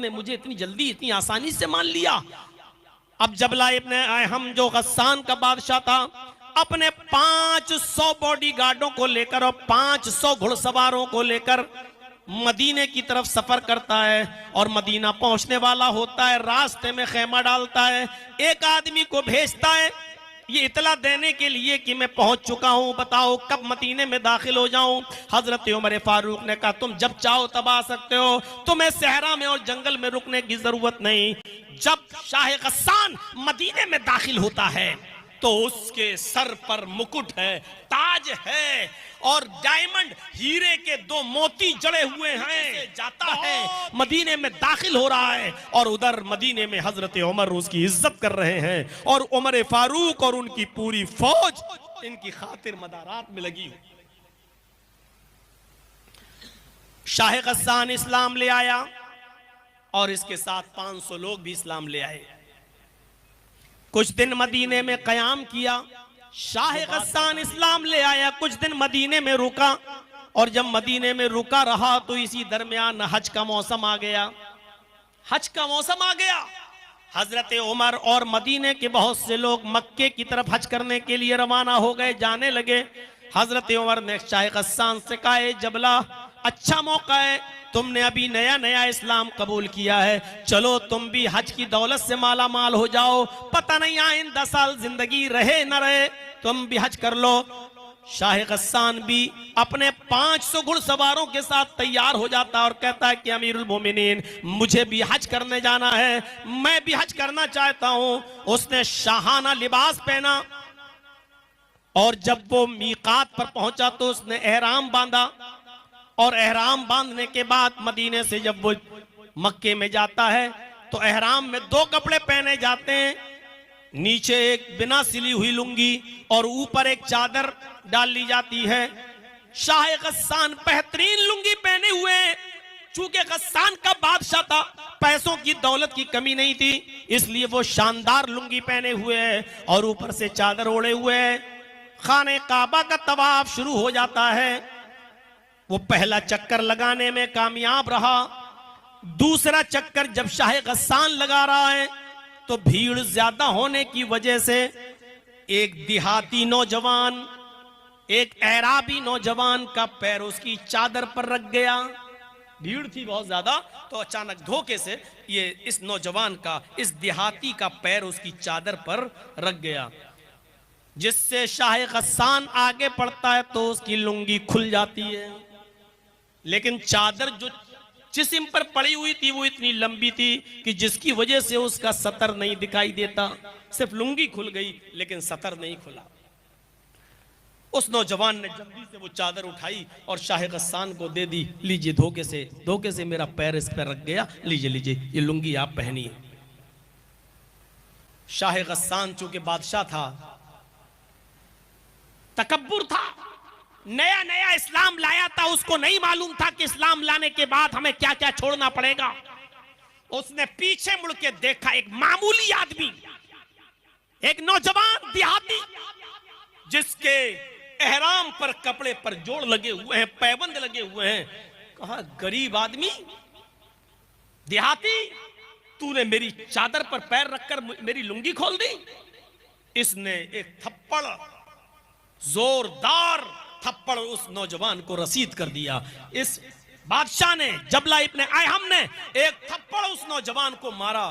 ने मुझे इतनी जल्दी इतनी आसानी से मान लिया। अब जबला इब्न अहम जो गस्सान का बादशाह था, अपने 500 बॉडीगार्डों को लेकर और 500 घुड़सवारों को लेकर मदीने की तरफ सफर करता है और मदीना पहुंचने वाला होता है। रास्ते में खेमा डालता है, एक आदमी को भेजता है ये इतला देने के लिए कि मैं पहुंच चुका हूं, बताओ कब मदीने में दाखिल हो जाऊं। हजरत उमर फारूक ने कहा तुम जब चाहो तब आ सकते हो, तुम्हें सहरा में और जंगल में रुकने की जरूरत नहीं। जब शाह गस्सान मदीने में दाखिल होता है तो उसके सर पर मुकुट है, ताज है और डायमंड हीरे के 2 मोती जड़े हुए हैं। जाता है मदीने में दाखिल हो रहा है और उधर मदीने में हजरत उमर उसकी इज्जत कर रहे हैं और उमर फारूक और उनकी पूरी फौज इनकी खातिर मदारात में लगी हुई। शाह गस्सान इस्लाम ले आया और इसके साथ 500 लोग भी इस्लाम ले आए। कुछ दिन मदीने में कयाम किया, शाह गस्सान इस्लाम ले आया, कुछ दिन मदीने में रुका और जब मदीने में रुका रहा तो इसी दरमियान हज का मौसम आ गया। हज का मौसम आ गया, हजरत उमर और मदीने के बहुत से लोग मक्के की तरफ हज करने के लिए रवाना हो गए, जाने लगे। हजरत उमर ने शाह गस्सान से कहा जबला अच्छा मौका है, तुमने अभी नया नया इस्लाम कबूल किया है, चलो तुम भी हज की दौलत से माला माल हो जाओ, पता नहीं आइंदा साल जिंदगी रहे न रहे, तुम भी हज कर लो। शाह गस्सान भी अपने 500 घुड़सवारों के साथ तैयार हो जाता और कहता है कि अमीरुल मोमिनीन मुझे भी हज करने जाना है, मैं भी हज करना चाहता हूं। उसने शाहाना लिबास पहना और जब वो मीकात पर पहुंचा तो उसने एहराम बांधा और एहराम बांधने के बाद मदीने से जब वो मक्के में जाता है तो एहराम में 2 कपड़े पहने जाते हैं, नीचे एक बिना सिली हुई लुंगी और ऊपर एक चादर डाल ली जाती है। शाह गस्सान बेहतरीन लुंगी पहने हुए हैं, चूंकि गस्सान का बादशाह था, पैसों की दौलत की कमी नहीं थी, इसलिए वो शानदार लुंगी पहने हुए हैं और ऊपर से चादर ओढ़े हुए हैं। खाने काबा का तवाफ शुरू हो जाता है। वो पहला चक्कर लगाने में कामयाब रहा, दूसरा चक्कर जब शाह गस्सान लगा रहा है तो भीड़ ज्यादा होने की वजह से एक देहाती नौजवान, एक एराबी नौजवान का पैर उसकी चादर पर रख गया। भीड़ थी बहुत ज्यादा तो अचानक धोखे से ये इस नौजवान का, इस देहाती का पैर उसकी चादर पर रख गया, जिससे शाह गस्सान आगे बढ़ता है तो उसकी लुंगी खुल जाती है। लेकिन चादर जो जिस्म पर पड़ी हुई थी वो इतनी लंबी थी कि जिसकी वजह से उसका सतर नहीं दिखाई देता, सिर्फ लुंगी खुल गई लेकिन सतर नहीं खुला। उस नौजवान ने जल्दी से वो चादर उठाई और शाह गस्सान को दे दी, लीजिए धोखे से मेरा पैर इस पर रख गया, लीजिए ये लुंगी आप पहनिए। शाह गस्सान चूंकि बादशाह था, तकब्बुर था, नया नया इस्लाम लाया था, उसको नहीं मालूम था कि इस्लाम लाने के बाद हमें क्या क्या छोड़ना पड़ेगा। उसने पीछे मुड़ के देखा, एक मामूली आदमी, एक नौजवान देहाती जिसके एहराम पर कपड़े पर जोड़ लगे हुए हैं, पैबंद लगे हुए हैं। कहा गरीब आदमी देहाती, तूने मेरी चादर पर पैर रखकर मेरी लुंगी खोल दी। इसने एक थप्पड़, जोरदार थप्पड़ उस नौजवान को रसीद कर दिया। इस बादशाह ने, जबला इब्न अहम ने एक थप्पड़ उस नौजवान को मारा